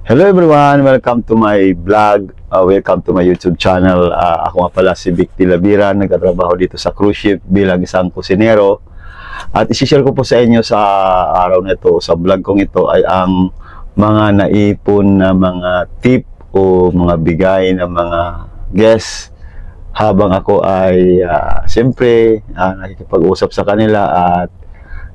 Hello everyone! Welcome to my vlog. Welcome to my YouTube channel. Ako nga pala si Vic Tilabiran. Nagtatrabaho dito sa cruise ship bilang isang kusinero. At isi-share ko po sa inyo sa araw na ito, sa vlog kong ito, ay ang mga naipon na mga tip o mga bigay na mga guests habang ako ay siyempre nakikipag-usap sa kanila at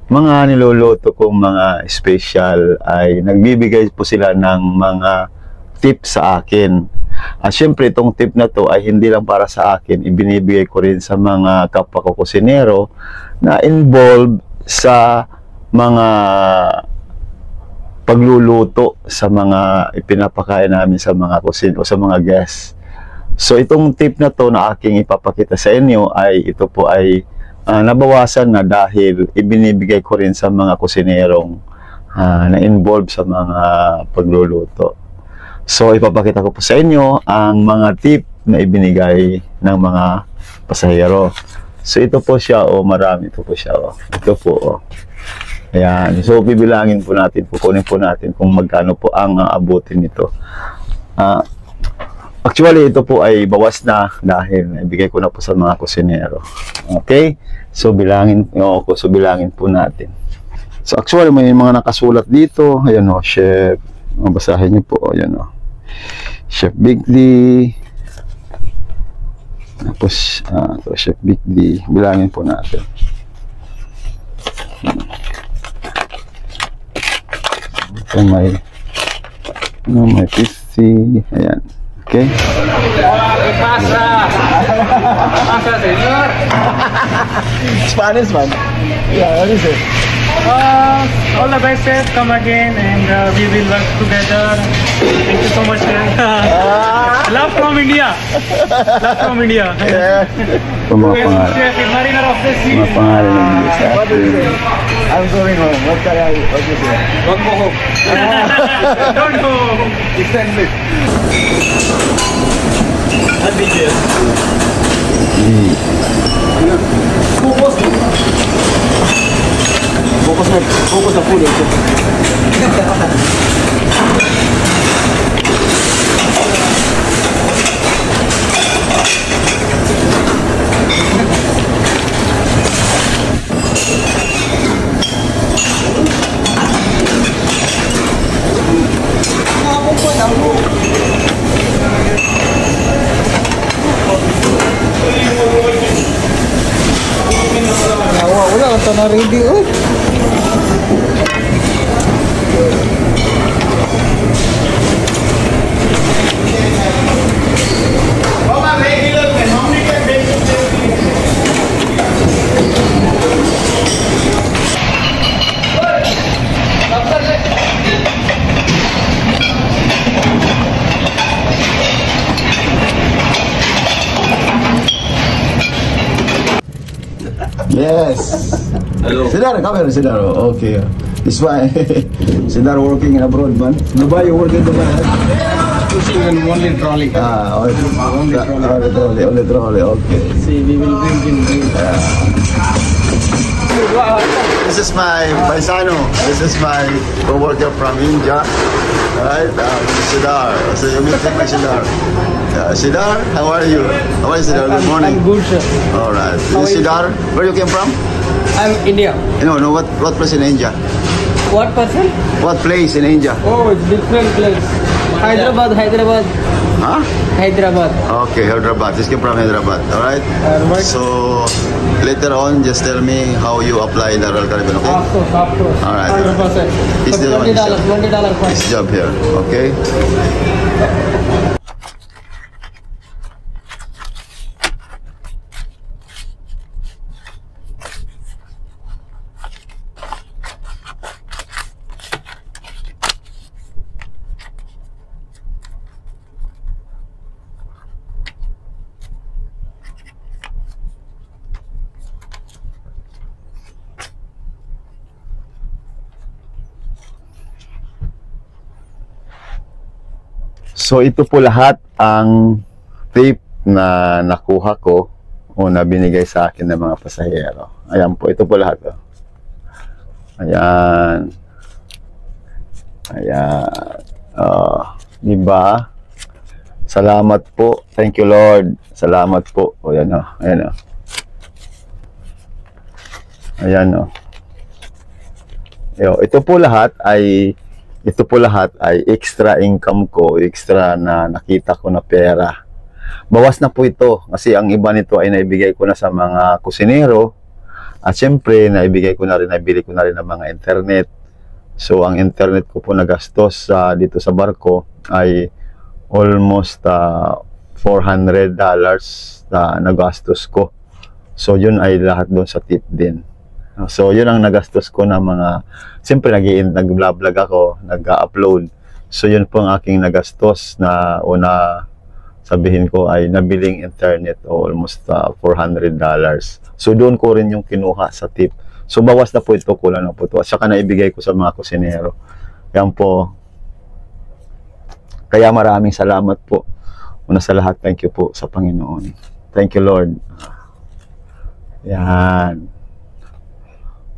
mga niluluto kong mga special ay nagbibigay po sila ng mga tip sa akin. At syempre itong tip na to ay hindi lang para sa akin, ibinibigay ko rin sa mga kapwa ko kusinero na involved sa mga pagluluto sa mga ipinapakain namin sa mga kusin o sa mga guests. So itong tip na to na aking ipapakita sa inyo ay ito po ay nabawasan na dahil ibinibigay ko rin sa mga kusinerong na involved sa mga pagluluto. So ipapakita ko po sa inyo ang mga tip na ibinigay ng mga pasahero. So ito po siya, marami ito po siya. Ito po. Ayan. So bibilangin po natin, kukunin po natin kung magkano po ang abutin nito. Actually, ito po ay bawas na dahil ibigay ko na po sa mga kusinero. Okay? So, bilangin po natin. So, actually, may mga nakasulat dito. Ayan o, Chef. Basahin niyo po. Ayan o. Chef Big D. Tapos, ito, Chef Big D. Bilangin po natin. Ito may 50. Ayan. Okay. Pasa, señor. Spanish man. Yeah, what is it? All the best, sir. Come again, and we will work together. Thank you so much, sir. Love from India. Love from India. Yeah. Mariner of the sea. What do you say? I'm going home. What do you say? Don't go home. Don't go home. Extend it. Focus na full. Wala ka na ready, oh. Yes. Hello. Sidar, come here, Sidar. Okay. This why Sidar working in abroad, man. Dubai, you work in Dubai. Only trolley. Only trolley. Okay. See, we will bring in. This is my paisano. This is my co-worker from India. Alright, Sidar. So you meet my Sidar. Sidar, how are you? How are you, Sidar? Good morning. I'm good, sir. Alright. This is Sidar. Where you came from? I'm India. No, what place in India? What person? What place in India? Oh, it's different place. Hyderabad. Huh? Hyderabad. Okay, Hyderabad. This came from Hyderabad. Alright? So, later on, just tell me how you apply in the Royal Caribbean, okay? Of course. Alright. 100%. This is the one $20 fine. this job here, okay? So ito po lahat ang tip na nakuha ko o na binigay sa akin ng mga pasahero. Ayan po, ito po lahat. Ayan. Ayan. Diba? Salamat po. Thank you, Lord. Salamat po. O, yan o. Ayan o. Ayan o. Ito po lahat ay extra income ko, extra na nakita ko na pera. Bawas na po ito kasi ang iba nito ay naibigay ko na sa mga kusinero at syempre nabili ko na rin ng mga internet. So ang internet ko po nagastos dito sa barko ay almost $400 na nagastos ko. So yun ay lahat doon sa tip din. So, yun ang nagastos ko na mga, siyempre nag-vlog ako, nag-upload. So, yun po ang aking nagastos na una sabihin ko ay nabiling internet o almost $400. So, doon ko rin yung kinuha sa tip. So, bawas na po ito, kulang na po ito. At saka naibigay ko sa mga kusinero. Yan po. Kaya maraming salamat po. Una sa lahat, thank you po sa Panginoon. Thank you, Lord. Yan.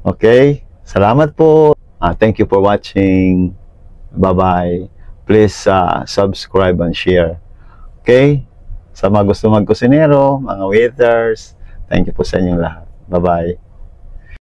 Okay, salamat po. Thank you for watching. Bye-bye. Please subscribe and share. Okay? Sa mga gusto magkusinero, mga waiters, thank you po sa inyong lahat. Bye-bye.